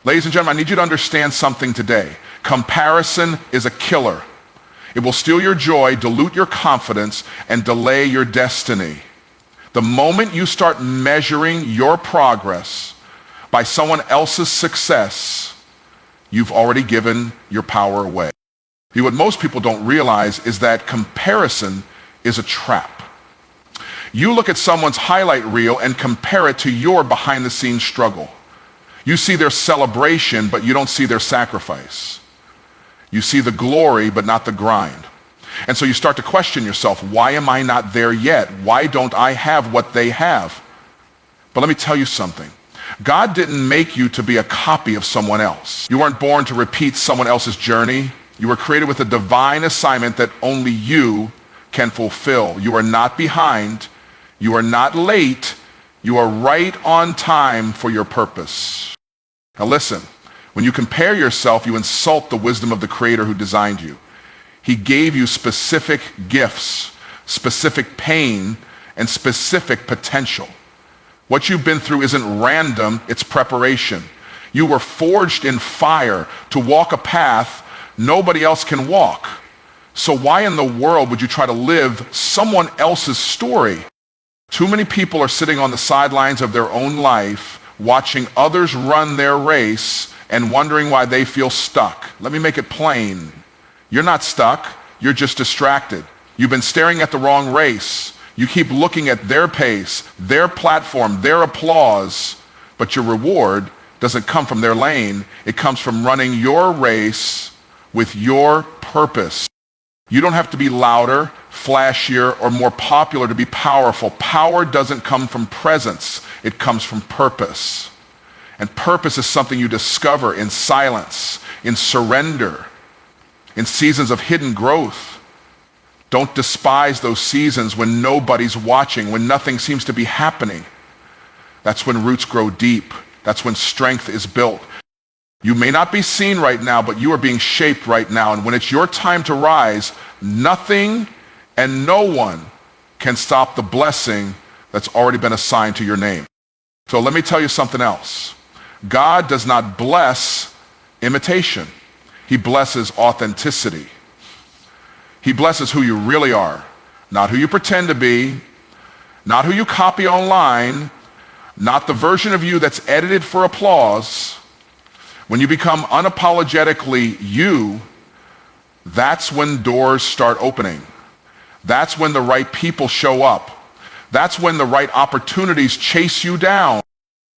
Ladies and gentlemen, I need you to understand something today. Comparison is a killer. It will steal your joy, dilute your confidence, and delay your destiny. The moment you start measuring your progress by someone else's success, you've already given your power away. What most people don't realize is that comparison is a trap. You look at someone's highlight reel and compare it to your behind-the-scenes struggle. You see their celebration, but you don't see their sacrifice. You see the glory, but not the grind. And so you start to question yourself, why am I not there yet? Why don't I have what they have? But let me tell you something. God didn't make you to be a copy of someone else. You weren't born to repeat someone else's journey. You were created with a divine assignment that only you can fulfill. You are not behind. You are not late. You are right on time for your purpose. Now listen, when you compare yourself, you insult the wisdom of the Creator who designed you. He gave you specific gifts, specific pain, and specific potential. What you've been through isn't random, it's preparation. You were forged in fire to walk a path nobody else can walk. So why in the world would you try to live someone else's story? Too many people are sitting on the sidelines of their own life, watching others run their race and wondering why they feel stuck. Let me make it plain. You're not stuck, you're just distracted. You've been staring at the wrong race. You keep looking at their pace, their platform, their applause, but your reward doesn't come from their lane. It comes from running your race with your purpose. You don't have to be louder, flashier, or more popular to be powerful. Power doesn't come from presence. It comes from purpose. And purpose is something you discover in silence, in surrender, in seasons of hidden growth. Don't despise those seasons when nobody's watching, when nothing seems to be happening. That's when roots grow deep. That's when strength is built. You may not be seen right now, but you are being shaped right now. And when it's your time to rise, nothing and no one can stop the blessing that's already been assigned to your name. So let me tell you something else. God does not bless imitation. He blesses authenticity. He blesses who you really are, not who you pretend to be, not who you copy online, not the version of you that's edited for applause. When you become unapologetically you, that's when doors start opening. That's when the right people show up. That's when the right opportunities chase you down.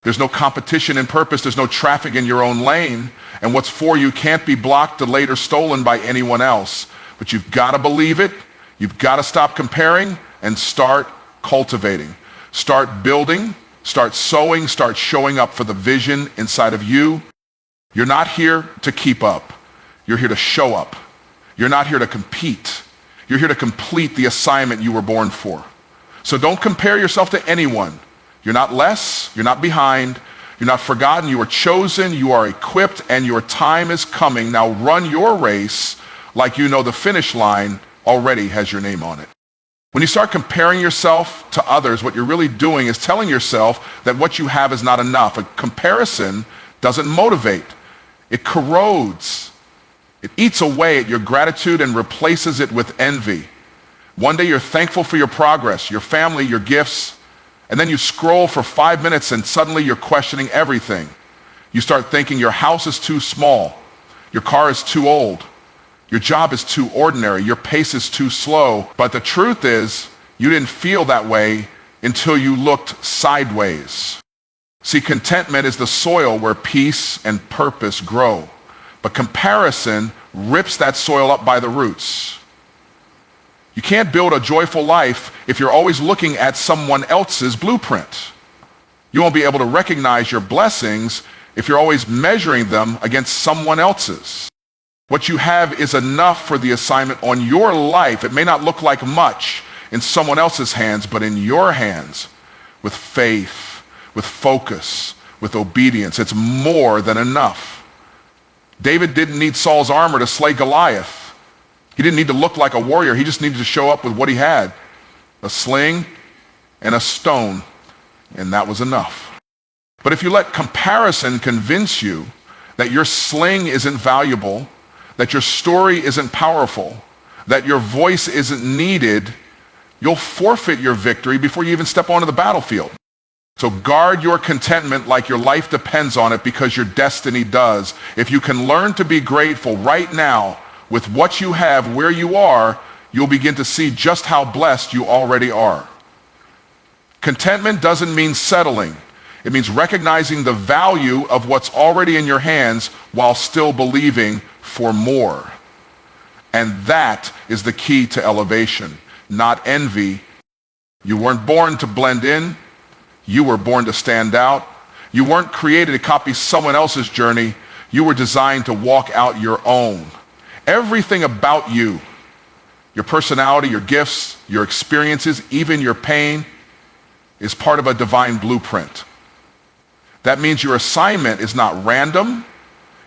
There's no competition in purpose. There's no traffic in your own lane. And what's for you can't be blocked, delayed, or stolen by anyone else. But you've got to believe it. You've got to stop comparing and start cultivating. Start building, start sowing, start showing up for the vision inside of you. You're not here to keep up. You're here to show up. You're not here to compete. You're here to complete the assignment you were born for. So don't compare yourself to anyone. You're not less. You're not behind. You're not forgotten. You are chosen. You are equipped, and your time is coming. Now run your race like you know the finish line already has your name on it. When you start comparing yourself to others, what you're really doing is telling yourself that what you have is not enough. A comparison doesn't motivate. It corrodes. It eats away at your gratitude and replaces it with envy. One day you're thankful for your progress, your family, your gifts, and then you scroll for 5 minutes and suddenly you're questioning everything. You start thinking your house is too small, your car is too old, your job is too ordinary, your pace is too slow. But the truth is, you didn't feel that way until you looked sideways. See, contentment is the soil where peace and purpose grow. But comparison rips that soil up by the roots. You can't build a joyful life if you're always looking at someone else's blueprint. You won't be able to recognize your blessings if you're always measuring them against someone else's. What you have is enough for the assignment on your life. It may not look like much in someone else's hands, but in your hands, with faith, with focus, with obedience, it's more than enough. David didn't need Saul's armor to slay Goliath. He didn't need to look like a warrior. He just needed to show up with what he had, a sling and a stone, and that was enough. But if you let comparison convince you that your sling isn't valuable, that your story isn't powerful, that your voice isn't needed, you'll forfeit your victory before you even step onto the battlefield. So guard your contentment like your life depends on it, because your destiny does. If you can learn to be grateful right now with what you have, where you are, you'll begin to see just how blessed you already are. Contentment doesn't mean settling. It means recognizing the value of what's already in your hands while still believing for more. And that is the key to elevation, not envy. You weren't born to blend in. You were born to stand out. You weren't created to copy someone else's journey. You were designed to walk out your own. Everything about you, your personality, your gifts, your experiences, even your pain, is part of a divine blueprint. That means your assignment is not random,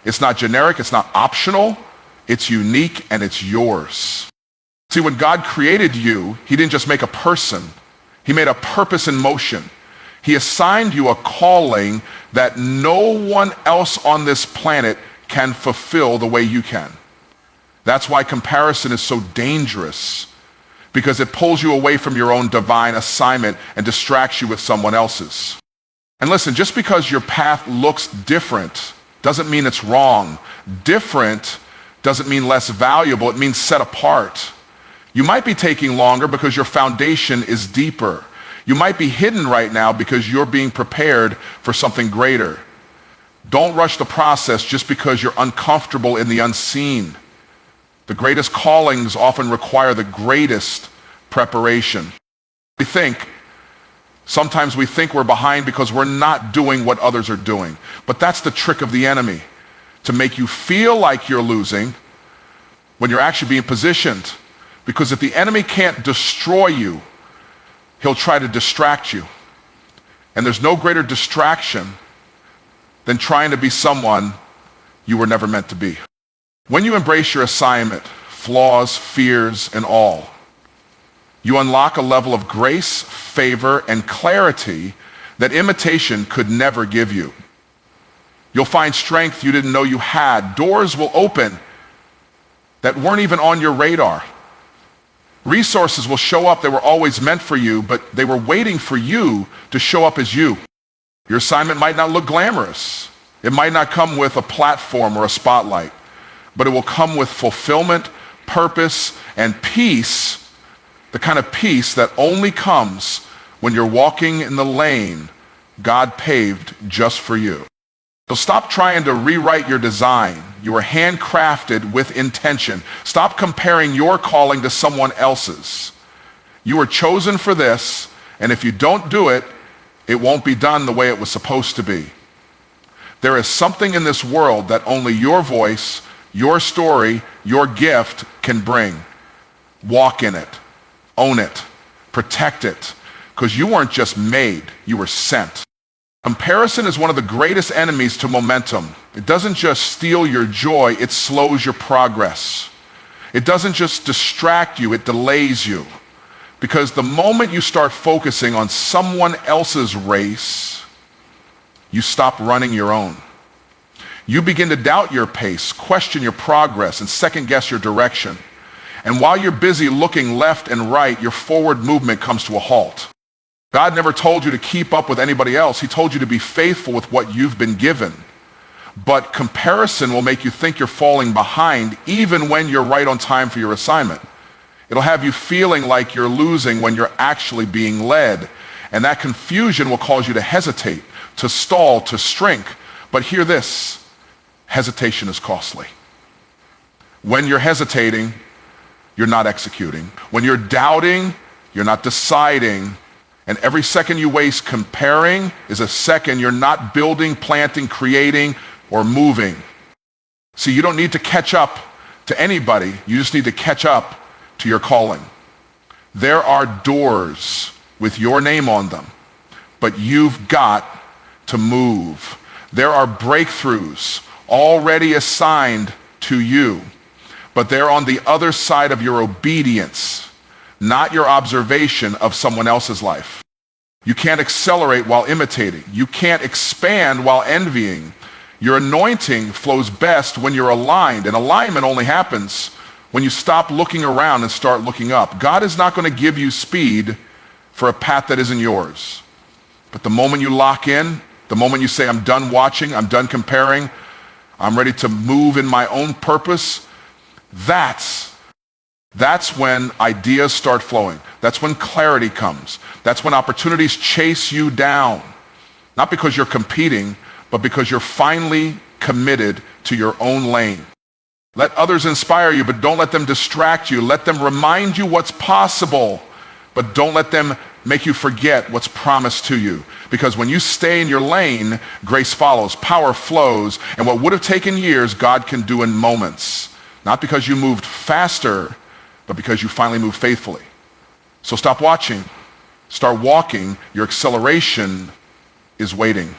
it's not generic, it's not optional, it's unique and it's yours. See, when God created you, he didn't just make a person, he made a purpose in motion. He assigned you a calling that no one else on this planet can fulfill the way you can. That's why comparison is so dangerous, because it pulls you away from your own divine assignment and distracts you with someone else's. And listen, just because your path looks different doesn't mean it's wrong. Different doesn't mean less valuable, it means set apart. You might be taking longer because your foundation is deeper. You might be hidden right now because you're being prepared for something greater. Don't rush the process just because you're uncomfortable in the unseen. The greatest callings often require the greatest preparation. Sometimes we think we're behind because we're not doing what others are doing. But that's the trick of the enemy, to make you feel like you're losing when you're actually being positioned. Because if the enemy can't destroy you, he'll try to distract you. And there's no greater distraction than trying to be someone you were never meant to be. When you embrace your assignment, flaws, fears, and all, you unlock a level of grace, favor, and clarity that imitation could never give you. You'll find strength you didn't know you had. Doors will open that weren't even on your radar. Resources will show up that were always meant for you, but they were waiting for you to show up as you. Your assignment might not look glamorous. It might not come with a platform or a spotlight, but it will come with fulfillment, purpose, and peace, the kind of peace that only comes when you're walking in the lane God paved just for you. So stop trying to rewrite your design. You were handcrafted with intention. Stop comparing your calling to someone else's. You were chosen for this, and if you don't do it, it won't be done the way it was supposed to be. There is something in this world that only your voice, your story, your gift can bring. Walk in it, own it, protect it, because you weren't just made, you were sent. Comparison is one of the greatest enemies to momentum. It doesn't just steal your joy, it slows your progress. It doesn't just distract you, it delays you. Because the moment you start focusing on someone else's race, you stop running your own. You begin to doubt your pace, question your progress, and second guess your direction. And while you're busy looking left and right, your forward movement comes to a halt. God never told you to keep up with anybody else. He told you to be faithful with what you've been given. But comparison will make you think you're falling behind even when you're right on time for your assignment. It'll have you feeling like you're losing when you're actually being led. And that confusion will cause you to hesitate, to stall, to shrink. But hear this, hesitation is costly. When you're hesitating, you're not executing. When you're doubting, you're not deciding. And every second you waste comparing is a second you're not building, planting, creating, or moving. See, you don't need to catch up to anybody. You just need to catch up to your calling. There are doors with your name on them, but you've got to move. There are breakthroughs already assigned to you, but they're on the other side of your obedience, not your observation of someone else's life. You can't accelerate while imitating. You can't expand while envying. Your anointing flows best when you're aligned, and alignment only happens when you stop looking around and start looking up. God is not going to give you speed for a path that isn't yours. But the moment you lock in, the moment you say, I'm done watching, I'm done comparing, I'm ready to move in my own purpose, that's when ideas start flowing. That's when clarity comes. That's when opportunities chase you down. Not because you're competing, but because you're finally committed to your own lane. Let others inspire you, but don't let them distract you. Let them remind you what's possible, but don't let them make you forget what's promised to you. Because when you stay in your lane, grace follows, power flows, and what would have taken years, God can do in moments. Not because you moved faster, but because you finally moved faithfully. So stop watching, start walking. Your acceleration is waiting.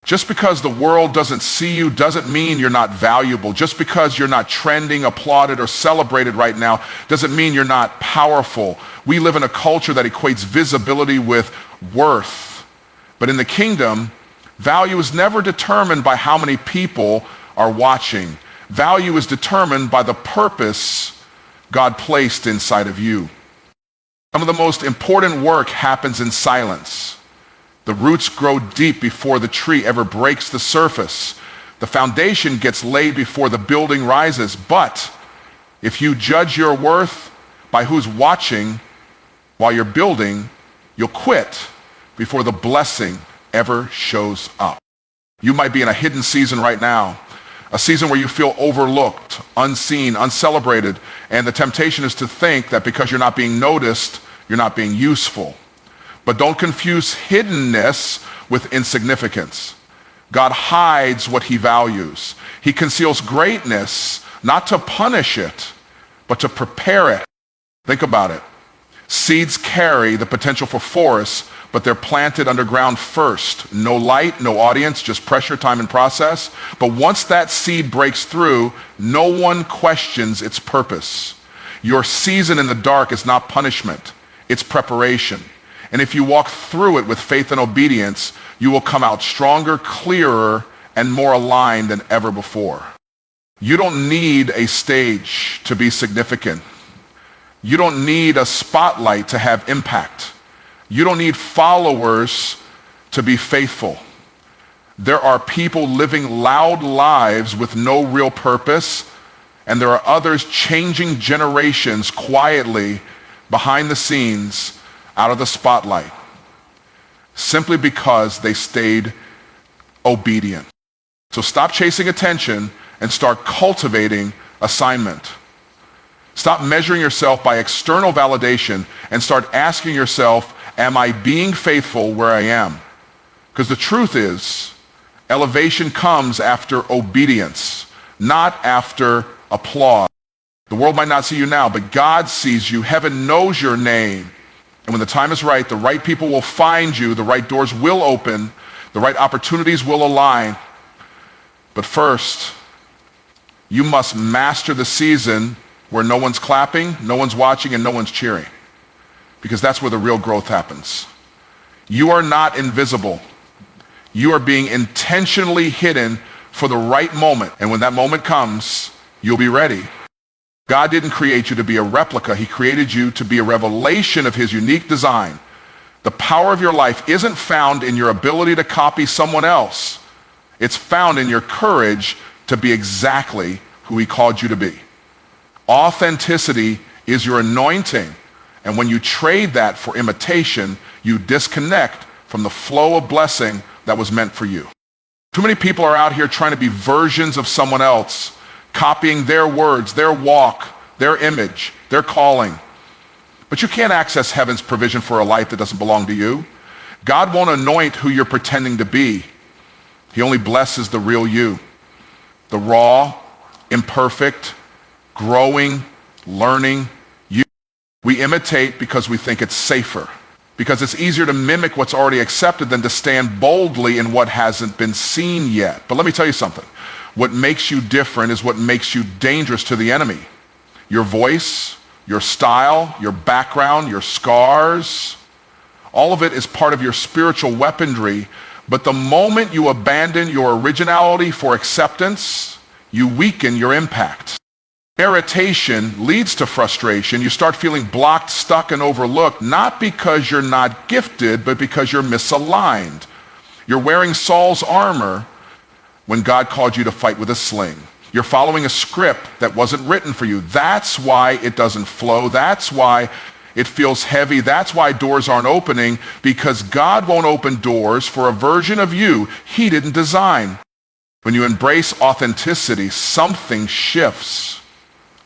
Just because the world doesn't see you doesn't mean you're not valuable. Just because you're not trending, applauded, or celebrated right now doesn't mean you're not powerful. We live in a culture that equates visibility with worth. But in the kingdom, value is never determined by how many people are watching. Value is determined by the purpose God placed inside of you. Some of the most important work happens in silence. The roots grow deep before the tree ever breaks the surface. The foundation gets laid before the building rises. But if you judge your worth by who's watching while you're building, you'll quit before the blessing ever shows up. You might be in a hidden season right now, a season where you feel overlooked, unseen, uncelebrated, and the temptation is to think that because you're not being noticed, you're not being useful. But don't confuse hiddenness with insignificance. God hides what he values. He conceals greatness, not to punish it, but to prepare it. Think about it. Seeds carry the potential for forests, but they're planted underground first. No light, no audience, just pressure, time, and process. But once that seed breaks through, no one questions its purpose. Your season in the dark is not punishment, it's preparation. And if you walk through it with faith and obedience, you will come out stronger, clearer, and more aligned than ever before. You don't need a stage to be significant. You don't need a spotlight to have impact. You don't need followers to be faithful. There are people living loud lives with no real purpose, and there are others changing generations quietly behind the scenes out of the spotlight, simply because they stayed obedient. So stop chasing attention and start cultivating assignment. Stop measuring yourself by external validation and start asking yourself, am I being faithful where I am? Because the truth is, elevation comes after obedience, not after applause. The world might not see you now, but God sees you. Heaven knows your name. And when the time is right, the right people will find you, the right doors will open, the right opportunities will align. But first, you must master the season where no one's clapping, no one's watching, and no one's cheering. Because that's where the real growth happens. You are not invisible. You are being intentionally hidden for the right moment. And when that moment comes, you'll be ready. God didn't create you to be a replica. He created you to be a revelation of his unique design. The power of your life isn't found in your ability to copy someone else. It's found in your courage to be exactly who he called you to be. Authenticity is your anointing. And when you trade that for imitation, you disconnect from the flow of blessing that was meant for you. Too many people are out here trying to be versions of someone else, copying their words, their walk, their image, their calling. But you can't access heaven's provision for a life that doesn't belong to you. God won't anoint who you're pretending to be. He only blesses the real you. The raw, imperfect, growing, learning you. We imitate because we think it's safer. Because it's easier to mimic what's already accepted than to stand boldly in what hasn't been seen yet. But let me tell you something. What makes you different is what makes you dangerous to the enemy. Your voice, your style, your background, your scars, all of it is part of your spiritual weaponry, But the moment you abandon your originality for acceptance, you weaken your impact. Irritation leads to frustration. You start feeling blocked, stuck, and overlooked, not because you're not gifted, but because you're misaligned. You're wearing Saul's armor when God called you to fight with a sling. You're following a script that wasn't written for you. That's why it doesn't flow. That's why it feels heavy. That's why doors aren't opening, because God won't open doors for a version of you He didn't design. When you embrace authenticity, something shifts.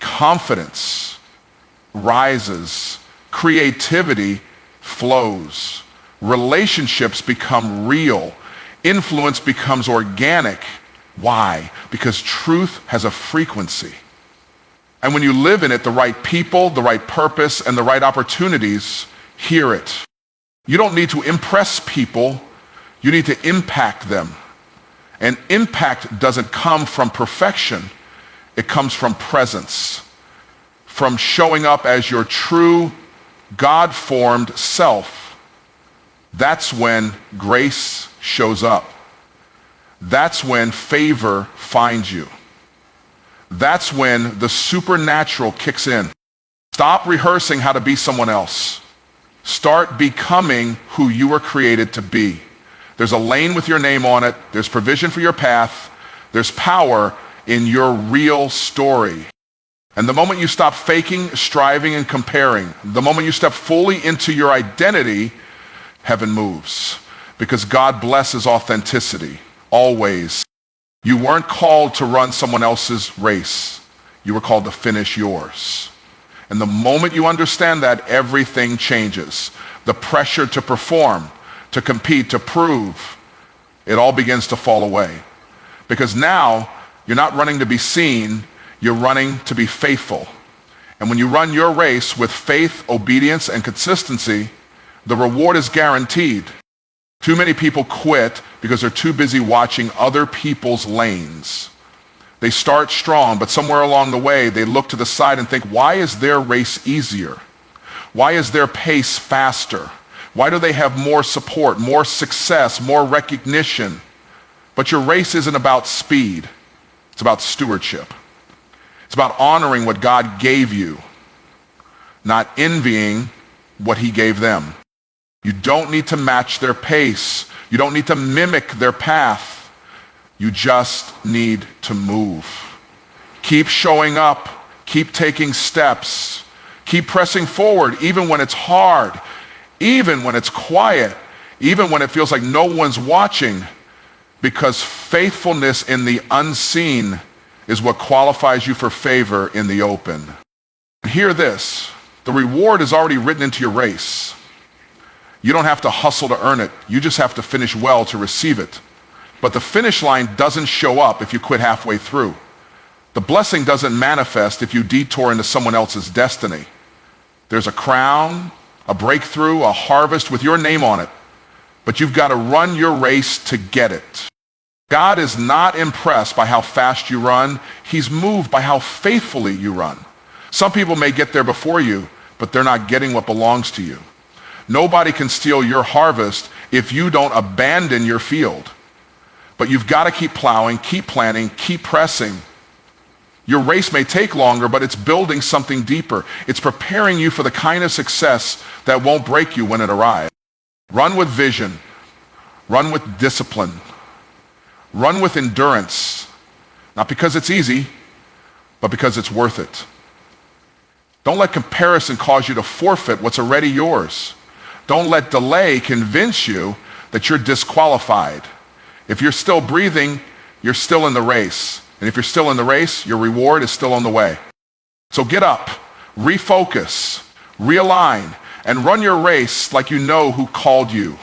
Confidence rises. Creativity flows. Relationships become real. Influence becomes organic. Why? Because truth has a frequency. And when you live in it, the right people, the right purpose, and the right opportunities hear it. You don't need to impress people. You need to impact them. And impact doesn't come from perfection. It comes from presence, from showing up as your true, God-formed self. That's when grace shows up. That's when favor finds you. That's when the supernatural kicks in. Stop rehearsing how to be someone else. Start becoming who you were created to be. There's a lane with your name on it. There's provision for your path. There's power in your real story. And the moment you stop faking, striving, and comparing, the moment you step fully into your identity, heaven moves. Because God blesses authenticity, always. You weren't called to run someone else's race. You were called to finish yours. And the moment you understand that, everything changes. The pressure to perform, to compete, to prove, it all begins to fall away. Because now, you're not running to be seen, you're running to be faithful. And when you run your race with faith, obedience, and consistency, the reward is guaranteed. Too many people quit because they're too busy watching other people's lanes. They start strong, but somewhere along the way, they look to the side and think, why is their race easier? Why is their pace faster? Why do they have more support, more success, more recognition? But your race isn't about speed. It's about stewardship. It's about honoring what God gave you, not envying what He gave them. You don't need to match their pace. You don't need to mimic their path. You just need to move. Keep showing up. Keep taking steps. Keep pressing forward, even when it's hard, even when it's quiet, even when it feels like no one's watching, because faithfulness in the unseen is what qualifies you for favor in the open. Hear this. The reward is already written into your race. You don't have to hustle to earn it. You just have to finish well to receive it. But the finish line doesn't show up if you quit halfway through. The blessing doesn't manifest if you detour into someone else's destiny. There's a crown, a breakthrough, a harvest with your name on it. But you've got to run your race to get it. God is not impressed by how fast you run. He's moved by how faithfully you run. Some people may get there before you, but they're not getting what belongs to you. Nobody can steal your harvest if you don't abandon your field. But you've got to keep plowing, keep planting, keep pressing. Your race may take longer, but it's building something deeper. It's preparing you for the kind of success that won't break you when it arrives. Run with vision. Run with discipline. Run with endurance. Not because it's easy, but because it's worth it. Don't let comparison cause you to forfeit what's already yours. Don't let delay convince you that you're disqualified. If you're still breathing, you're still in the race. And if you're still in the race, your reward is still on the way. So get up, refocus, realign, and run your race like you know who called you.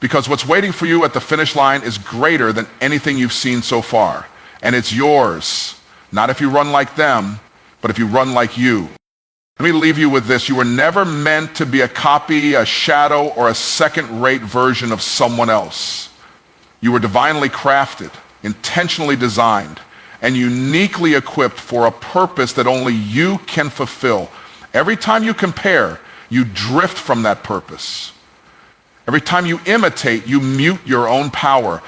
Because what's waiting for you at the finish line is greater than anything you've seen so far. And it's yours. Not if you run like them, but if you run like you. Let me leave you with this. You were never meant to be a copy, a shadow, or a second-rate version of someone else. You were divinely crafted, intentionally designed, and uniquely equipped for a purpose that only you can fulfill. Every time you compare, you drift from that purpose. Every time you imitate, you mute your own power.